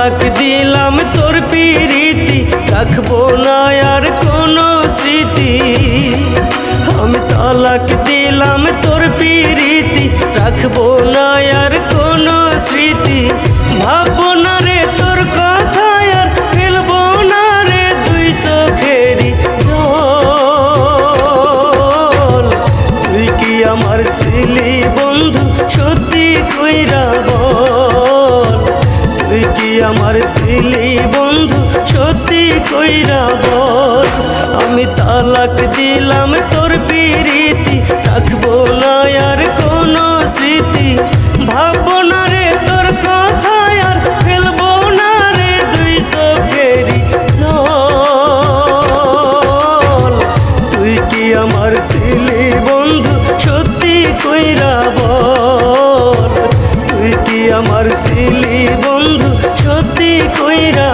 তালাক দিলাম তোর পিরিতি, রাখবো না আর কোনো স্মৃতি। আমি তালাক দিলাম তোর পিরিতি, রাখবো না আর কোনো স্মৃতি। ভাববো না রে তোর কথা আর ফেলবো না রে দুই চোখেরই জল। তুই কি আমার ছিলি বন্ধু সত্যি কইরা বল, তুই কি আমার ছিলি বন্ধু সত্যি কইরা বল। আমি তালাক দিলাম তোর পিরিতি, রাখবো না আর কোনো স্মৃতি। ভাববো না রে তোর কথা আর ফেলবো না রে দুই চোখেরই জল। তুই কি আমার ছিলি বন্ধু সত্যি কইরা বল, তুই কি আমার ছিলি বন্ধু সত্যি কইরা